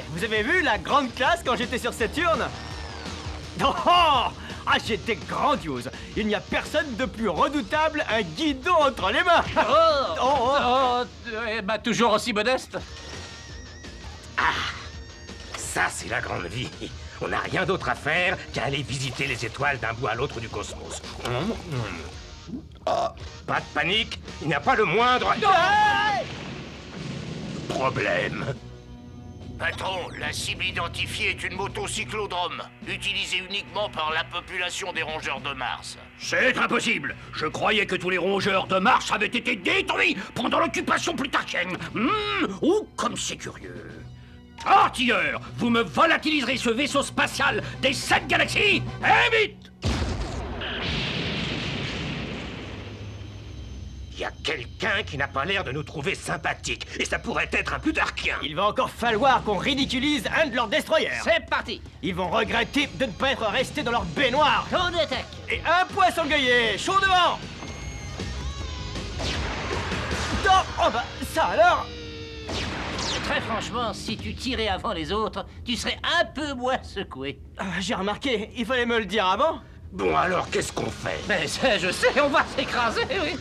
vous avez vu la grande classe quand j'étais sur Saturne? Oh, ah, j'étais grandiose. Il n'y a personne de plus redoutable, un guidon entre les mains. Bah toujours aussi modeste. Ça, c'est la grande vie. On n'a rien d'autre à faire qu'à aller visiter les étoiles d'un bout à l'autre du cosmos. Pas de panique, il n'y a pas le moindre problème. Patron, la cible identifiée est une motocyclodrome, utilisée uniquement par la population des rongeurs de Mars. C'est impossible. Je croyais que tous les rongeurs de Mars avaient été détruits pendant l'occupation plutarchienne. Comme c'est curieux. Artilleurs, vous me volatiliserez ce vaisseau spatial des 7 galaxies, et vite! Il y a quelqu'un qui n'a pas l'air de nous trouver sympathiques, et ça pourrait être un plutarchien. Il va encore falloir qu'on ridiculise un de leurs destroyers. C'est parti. Ils vont regretter de ne pas être restés dans leur baignoire. On attaque. Et un poisson grillé, chaud devant. Oh bah, ça alors. Très franchement, si tu tirais avant les autres, tu serais un peu moins secoué. J'ai remarqué, il fallait me le dire avant. Bon alors, qu'est-ce qu'on fait? Mais ça, je sais, on va s'écraser, oui.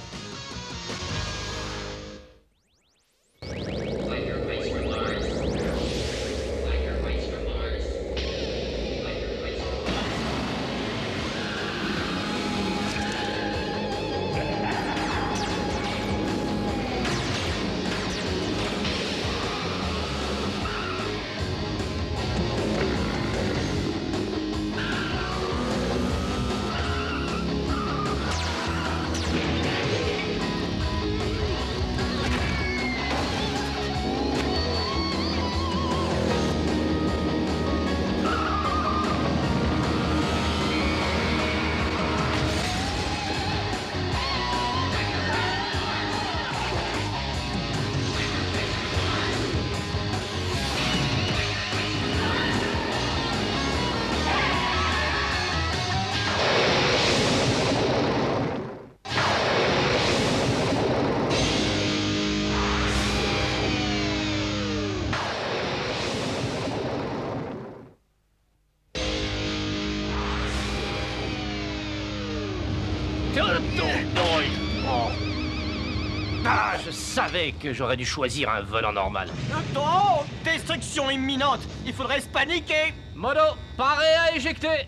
Ah, je savais que j'aurais dû choisir un volant normal. Oh, destruction imminente. Il faudrait se paniquer. Mono, paré à éjecter.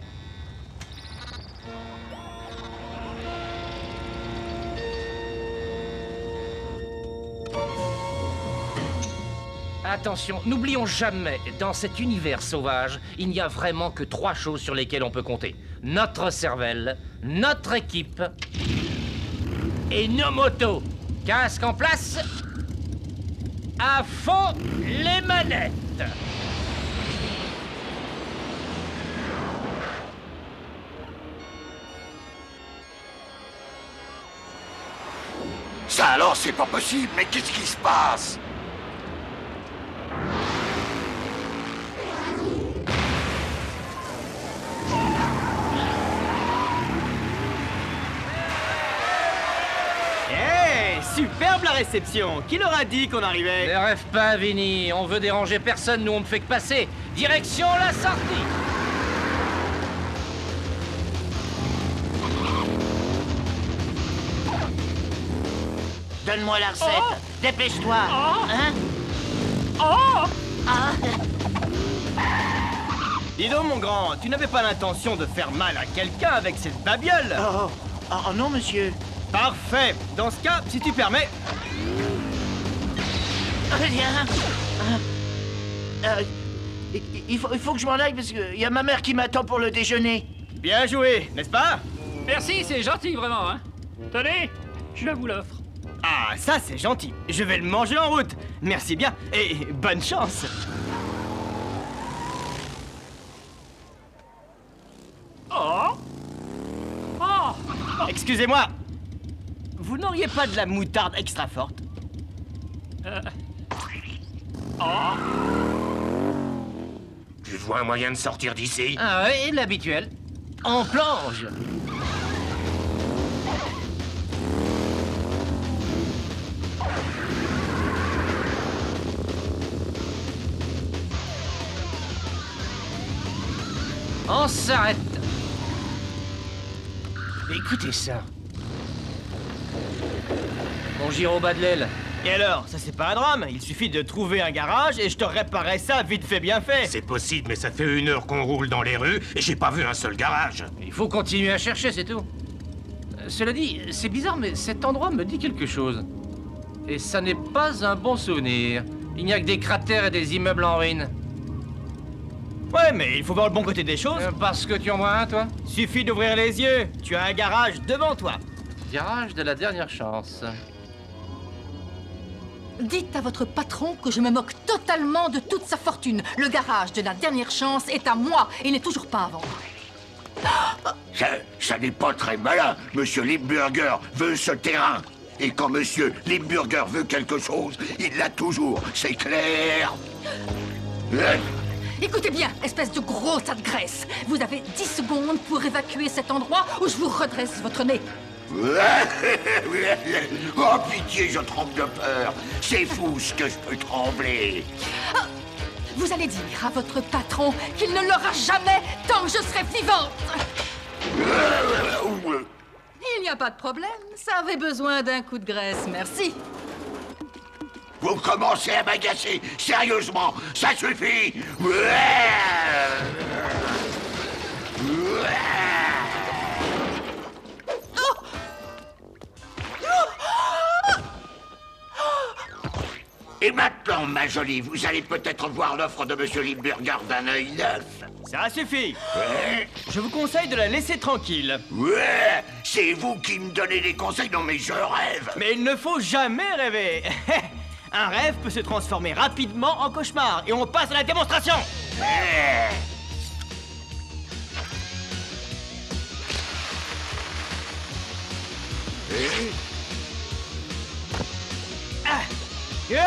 Attention, n'oublions jamais, dans cet univers sauvage, il n'y a vraiment que 3 choses sur lesquelles on peut compter. Notre cervelle, notre équipe et nos motos. Casque en place. À fond les manettes. Ça alors, c'est pas possible, mais qu'est-ce qui se passe? Superbe la réception. Qui leur a dit qu'on arrivait? Ne rêve pas, Vinny. On veut déranger personne, nous on ne fait que passer. Direction la sortie. Donne-moi la recette. Dépêche-toi. Hein? Dis donc, mon grand, tu n'avais pas l'intention de faire mal à quelqu'un avec cette babiole? Oh non, monsieur. Parfait. Dans ce cas, si tu permets... Viens. Il faut que je m'en aille parce qu'il y a ma mère qui m'attend pour le déjeuner. Bien joué, n'est-ce pas? Merci, c'est gentil, vraiment, hein. Tenez, je vous l'offre. Ah, ça c'est gentil. Je vais le manger en route. Merci bien et bonne chance. Excusez-moi. Vous n'auriez pas de la moutarde extra forte? Tu vois un moyen de sortir d'ici? Ah ouais, l'habituel. En plonge. On s'arrête. Écoutez ça. Mon gyro bat de l'aile. Et alors, ça c'est pas un drame, il suffit de trouver un garage et je te réparerai ça vite fait bien fait. C'est possible, mais ça fait 1 heure qu'on roule dans les rues et j'ai pas vu un seul garage. Il faut continuer à chercher, c'est tout. Cela dit, c'est bizarre, mais cet endroit me dit quelque chose. Et ça n'est pas un bon souvenir. Il n'y a que des cratères et des immeubles en ruine. Ouais, mais il faut voir le bon côté des choses. Parce que tu en vois un, toi? Suffit d'ouvrir les yeux, tu as un garage devant toi. Garage de la dernière chance. Dites à votre patron que je me moque totalement de toute sa fortune. Le garage de la dernière chance est à moi. Il n'est toujours pas à vendre. Ça n'est pas très malin. Monsieur Limburger veut ce terrain. Et quand Monsieur Limburger veut quelque chose, il l'a toujours, c'est clair. Écoutez bien, espèce de gros tas de graisse. Vous avez 10 secondes pour évacuer cet endroit où je vous redresse votre nez. Oh pitié, je tremble de peur. C'est fou ce que je peux trembler. Vous allez dire à votre patron qu'il ne l'aura jamais tant que je serai vivante. Il n'y a pas de problème. Ça avait besoin d'un coup de graisse, merci. Vous commencez à m'agacer. Sérieusement, ça suffit. Et maintenant, ma jolie, vous allez peut-être voir l'offre de Monsieur Limburger d'un œil neuf. Ça suffit. Ouais, Je vous conseille de la laisser tranquille. ouais, c'est vous qui me donnez des conseils. Non mais je rêve. Mais il ne faut jamais rêver. Un rêve peut se transformer rapidement en cauchemar. Et on passe à la démonstration. Ouais. Yo! Et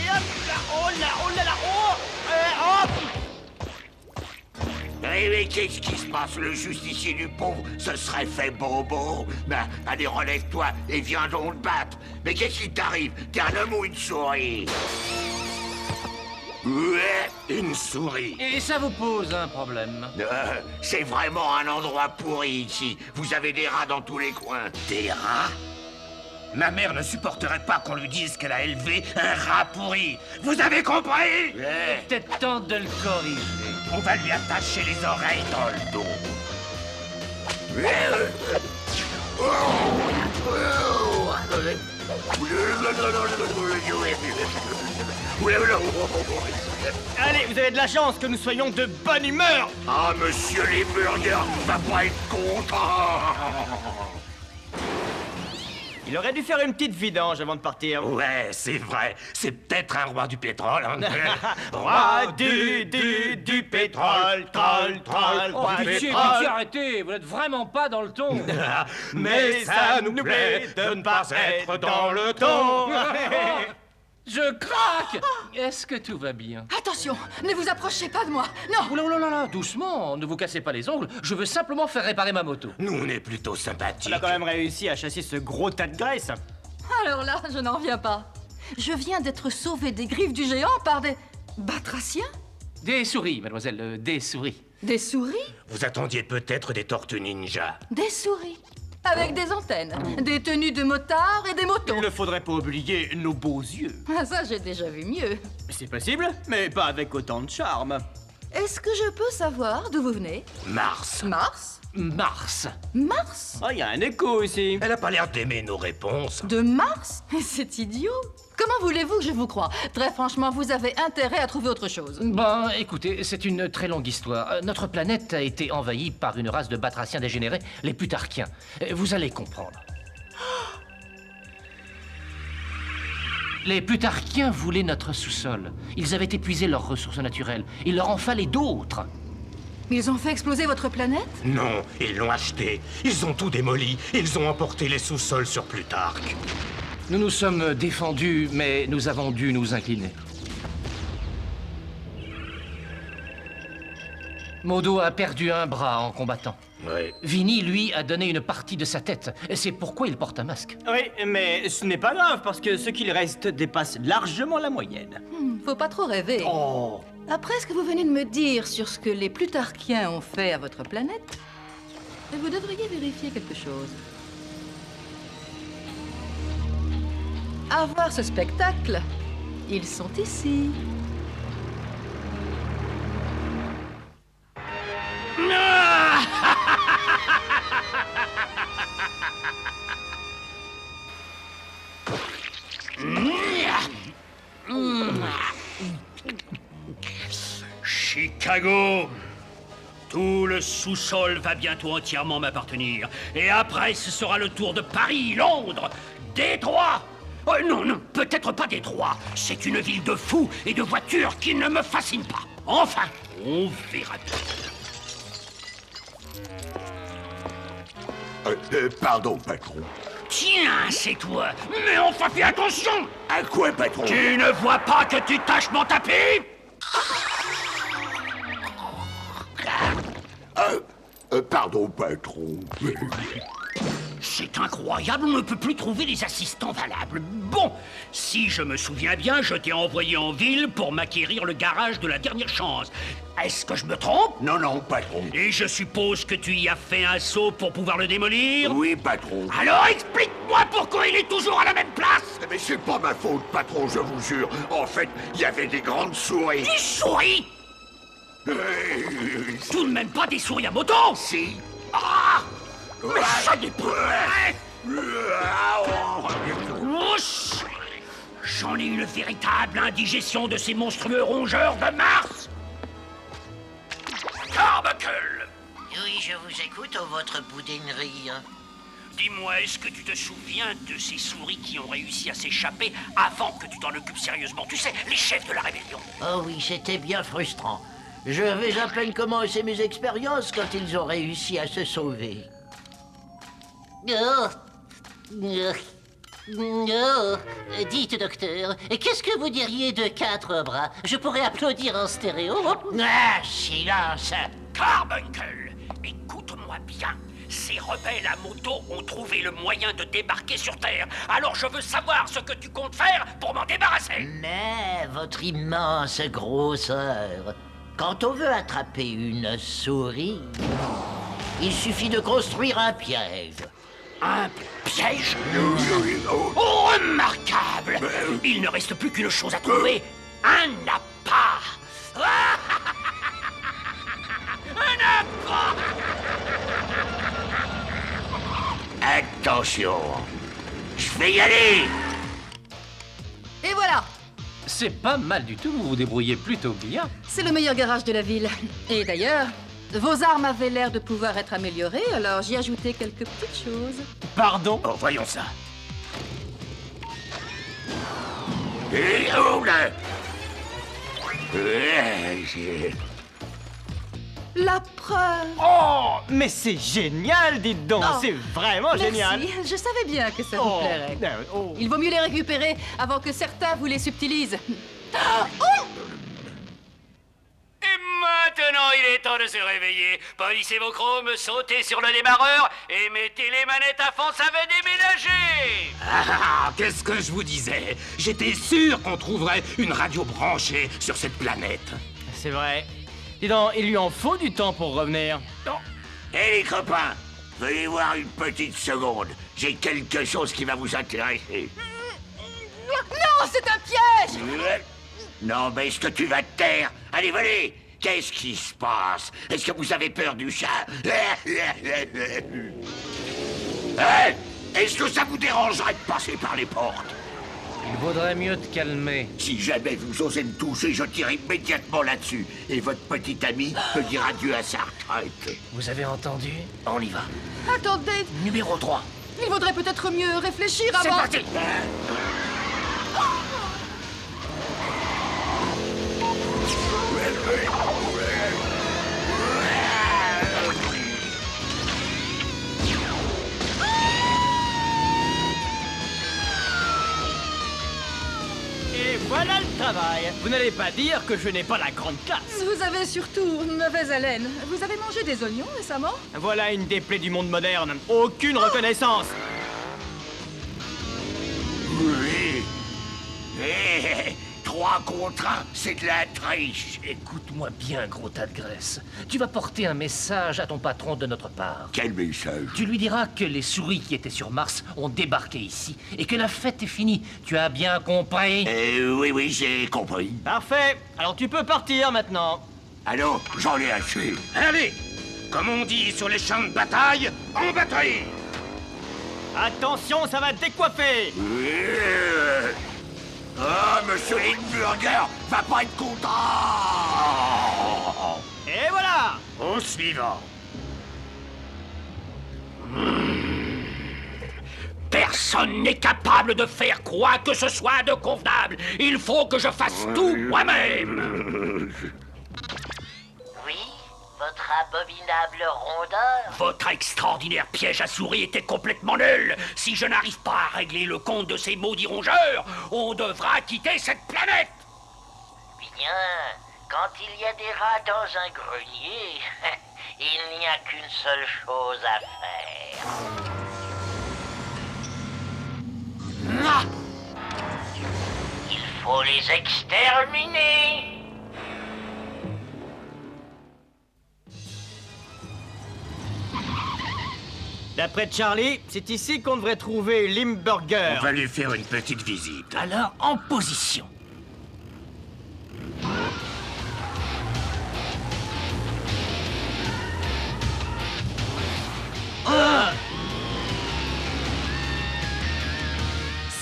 hop là, oh là, oh là là, oh! Hop! Mais qu'est-ce qui se passe? Le justicier du pauvre se serait fait bobo. Ben, allez, relève-toi et viens donc le battre. Mais qu'est-ce qui t'arrive? T'es un homme ou une souris? Ouais, Une souris. Et ça vous pose un problème. c'est vraiment un endroit pourri ici. Vous avez des rats dans tous les coins. Des rats? Ma mère ne supporterait pas qu'on lui dise qu'elle a élevé un rat pourri. Vous avez compris? Ouais. Peut-être temps de le corriger. On va lui attacher les oreilles dans le dos. Allez, vous avez de la chance que nous soyons de bonne humeur. Ah, Monsieur Limburger va pas être content. Il aurait dû faire une petite vidange avant de partir. Ouais, c'est vrai. C'est peut-être un roi du pétrole. Hein. Roi du pétrole, troll, troll, roi du Pitié, pétrole. pitié, arrêtez. Vous n'êtes vraiment pas dans le ton. Mais ça nous plaît de ne pas être dans le ton. Je craque. Est-ce que tout va bien? Attention, ne vous approchez pas de moi. Non. Oula, oula, oula, doucement. Ne vous cassez pas les ongles. Je veux simplement faire réparer ma moto. Nous, on est plutôt sympathiques. On a quand même réussi à chasser ce gros tas de graisse. Alors là, je n'en reviens pas. Je viens d'être sauvée des griffes du géant par des batraciens? Des souris, mademoiselle, des souris. Des souris? Vous attendiez peut-être des tortues ninja. Des souris. Avec des antennes, des tenues de motards et des motos. Il ne faudrait pas oublier nos beaux yeux. Ah, ça, j'ai déjà vu mieux. C'est possible, mais pas avec autant de charme. Est-ce que je peux savoir d'où vous venez? Mars. Mars? Mars. Mars? Oh, il y a un écho ici. Elle a pas l'air d'aimer nos réponses. De Mars? C'est idiot. Comment voulez-vous que je vous croie? Très franchement, vous avez intérêt à trouver autre chose. Bon, écoutez, c'est une très longue histoire. Notre planète a été envahie par une race de batraciens dégénérés, les Plutarchiens. Vous allez comprendre. Les Plutarchiens voulaient notre sous-sol. Ils avaient épuisé leurs ressources naturelles. Il leur en fallait d'autres. Ils ont fait exploser votre planète? Non, ils l'ont acheté. Ils ont tout démoli. Ils ont emporté les sous-sols sur Plutarque. Nous nous sommes défendus, mais nous avons dû nous incliner. Modo a perdu un bras en combattant. Ouais. Vinny, lui, a donné une partie de sa tête. C'est pourquoi il porte un masque. Oui, mais ce n'est pas grave parce que ce qu'il reste dépasse largement la moyenne. Faut pas trop rêver. Oh, Après ce que vous venez de me dire sur ce que les Plutarchiens ont fait à votre planète, vous devriez vérifier quelque chose. À voir ce spectacle, ils sont ici. Chicago! Tout le sous-sol va bientôt entièrement m'appartenir. Et après, ce sera le tour de Paris, Londres, Détroit! Oh, non, non, peut-être pas Détroit. C'est une ville de fous et de voitures qui ne me fascine pas. Enfin, on verra bien. Pardon, patron. Tiens, c'est toi. Mais enfin, fais attention! À quoi, patron? Tu ne vois pas que tu tâches mon tapis? Pardon, patron. C'est incroyable, on ne peut plus trouver les assistants valables. Bon, si je me souviens bien, je t'ai envoyé en ville pour m'acquérir le garage de la dernière chance. Est-ce que je me trompe? Non, non, patron. Et je suppose que tu y as fait un saut pour pouvoir le démolir? Oui, patron. Alors explique-moi pourquoi il est toujours à la même place! Mais c'est pas ma faute, patron, je vous jure. En fait, il y avait des grandes souris. Des souris? Tout de même pas des souris à moto? Si. Ah! Mais ça dépend! Ouch! J'en ai une véritable indigestion de ces monstrueux rongeurs de Mars! Carbuncle! Oui, je vous écoute, oh, votre boudinerie. Dis-moi, est-ce que tu te souviens de ces souris qui ont réussi à s'échapper avant que tu t'en occupes sérieusement? Tu sais, les chefs de la rébellion. Oh oui, c'était bien frustrant. Je vais à peine commencer mes expériences quand ils ont réussi à se sauver. Dites, docteur, qu'est-ce que vous diriez de 4 bras? Je pourrais applaudir en stéréo. Ah, silence! Carbuncle, écoute-moi bien. Ces rebelles à moto ont trouvé le moyen de débarquer sur Terre. Alors je veux savoir ce que tu comptes faire pour m'en débarrasser. Mais votre immense grosseur, quand on veut attraper une souris, il suffit de construire un piège. Un piège? Oh, remarquable! Il ne reste plus qu'une chose à trouver. Un appât! Un appât! Attention. Je vais y aller. Et voilà! C'est pas mal du tout, vous vous débrouillez plutôt bien. C'est le meilleur garage de la ville. Et d'ailleurs, vos armes avaient l'air de pouvoir être améliorées, alors j'y ai ajouté quelques petites choses. Pardon? Oh, voyons ça. Et oh là. La preuve! Oh, mais c'est génial, dites donc! Oh, C'est vraiment génial! Merci, je savais bien que ça vous plairait. Oh. Il vaut mieux les récupérer avant que certains vous les subtilisent. Et maintenant, il est temps de se réveiller. Polissez vos chromes, sautez sur le démarreur et mettez les manettes à fond, ça va déménager! Ah, qu'est-ce que je vous disais? J'étais sûr qu'on trouverait une radio branchée sur cette planète. C'est vrai. Dis donc, il lui en faut du temps pour revenir. Hé les copains, veuillez voir une petite seconde. J'ai quelque chose qui va vous intéresser. Non, c'est un piège! Non, mais est-ce que tu vas te taire? Allez, venez. Qu'est-ce qui se passe? Est-ce que vous avez peur du chat? Hein? Est-ce que ça vous dérangerait de passer par les portes? Il vaudrait mieux te calmer. Si jamais vous osez me toucher, je tire immédiatement là-dessus. Et votre petit ami peut dire adieu à sa retraite. Vous avez entendu? On y va. Attendez, Numéro 3. il vaudrait peut-être mieux réfléchir C'est avant... parti! Et voilà le travail. Vous n'allez pas dire que je n'ai pas la grande classe. Vous avez surtout une mauvaise haleine. Vous avez mangé des oignons récemment? Voilà une des plaies du monde moderne. Aucune reconnaissance. Oui. 3 contre 1, c'est de la triche. Écoute-moi bien, gros tas de graisse. Tu vas porter un message à ton patron de notre part. Quel message? Tu lui diras que les souris qui étaient sur Mars ont débarqué ici et que la fête est finie. Tu as bien compris? Oui, j'ai compris. Parfait. Alors tu peux partir maintenant. Allô, j'en ai assez. Allez, comme on dit sur les champs de bataille, en batterie. Attention, ça va décoiffer. Ah, monsieur Limburger va pas être content. Et voilà. Au suivant. Personne n'est capable de faire quoi que ce soit de convenable. Il faut que je fasse tout moi-même. Oui, votre abominable rondeur. Votre extraordinaire piège à souris était complètement nul. Si je n'arrive pas à régler le compte de ces maudits rongeurs, on devra quitter cette planète. Bien, quand il y a des rats dans un grenier, il n'y a qu'une seule chose à faire. Ah! Il faut les exterminer. D'après Charlie, c'est ici qu'on devrait trouver Limburger. On va lui faire une petite visite. Alors, en position.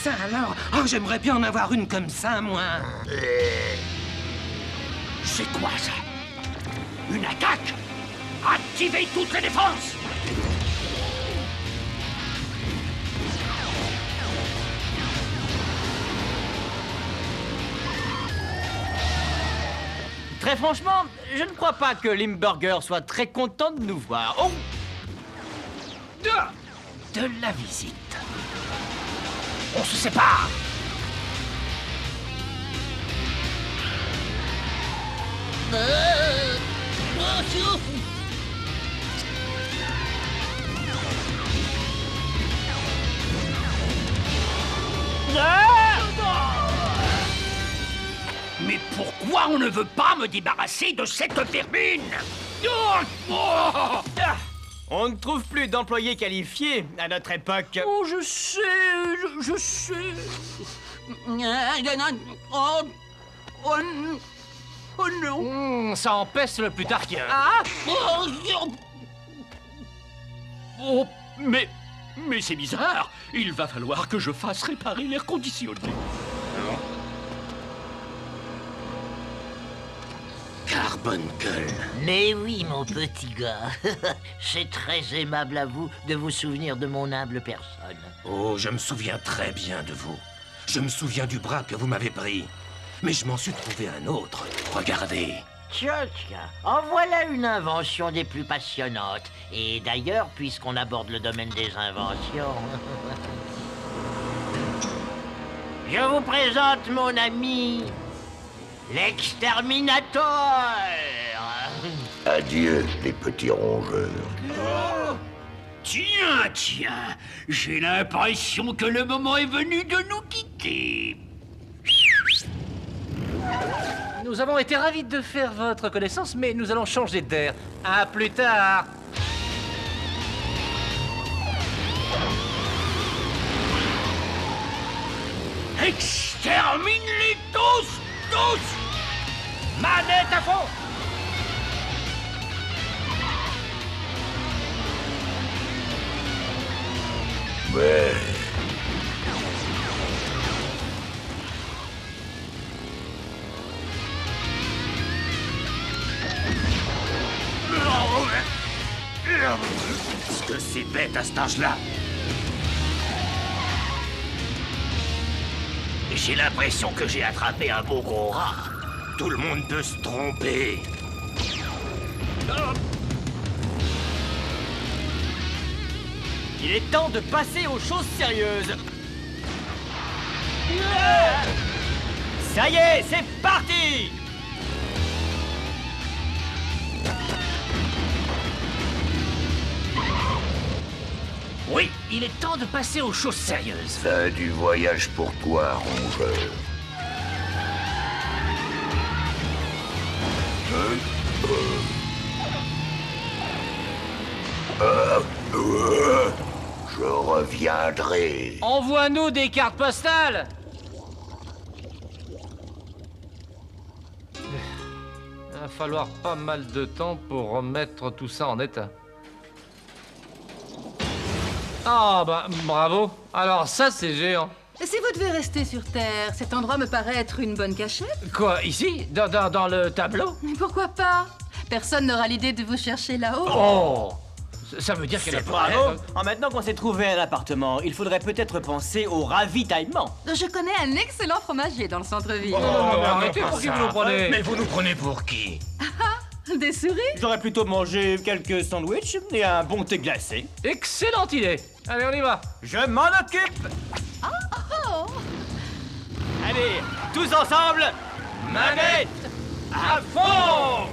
Ça alors? Oh, j'aimerais bien en avoir une comme ça, moi. C'est quoi ça? Une attaque? Activez toutes les défenses! Très franchement, je ne crois pas que Limburger soit très content de nous voir. Oh! De la visite. On se sépare! Mais pourquoi on ne veut pas me débarrasser de cette vermine? On ne trouve plus d'employés qualifiés à notre époque. Oh, je sais. Oh non. Ça empêche le plutarchien. Oh, mais c'est bizarre. Il va falloir que je fasse réparer l'air conditionné. Carbuncle. Mais oui, mon petit gars. C'est très aimable à vous de vous souvenir de mon humble personne. Oh, je me souviens très bien de vous. Je me souviens du bras que vous m'avez pris. Mais je m'en suis trouvé un autre. Regardez. Tiens, en voilà une invention des plus passionnantes. Et d'ailleurs, puisqu'on aborde le domaine des inventions... Je vous présente mon ami... l'exterminateur. Adieu, les petits rongeurs. Tiens, j'ai l'impression que le moment est venu de nous quitter. Nous avons été ravis de faire votre connaissance, mais nous allons changer d'air. À plus tard. Extermine-les tous! Manette à fond. Ouais. Est-ce que c'est bête à cet âge-là? J'ai l'impression que j'ai attrapé un beau gros rat. Tout le monde peut se tromper. Il est temps de passer aux choses sérieuses. Ça y est, c'est parti! Oui, il est temps de passer aux choses sérieuses. Fin du voyage pour toi, rongeur. Je reviendrai. Envoie-nous des cartes postales. Il va falloir pas mal de temps pour remettre tout ça en état. Ah bah bravo. Alors ça c'est géant. Si vous devez rester sur Terre, cet endroit me paraît être une bonne cachette. Quoi, ici dans le tableau? Mais pourquoi pas? Personne n'aura l'idée de vous chercher là-haut. Oh, ça veut dire qu'elle a pas... Bravo. Maintenant qu'on s'est trouvé un appartement, il faudrait peut-être penser au ravitaillement. Je connais un excellent fromager dans le centre-ville. Oh, arrêtez, pour qui vous nous prenez? Mais vous nous prenez pour qui? Des souris? J'aurais plutôt mangé quelques sandwichs et un bon thé glacé. Excellente idée. Allez, on y va. Je m'en occupe. Allez, tous ensemble, manette à fond!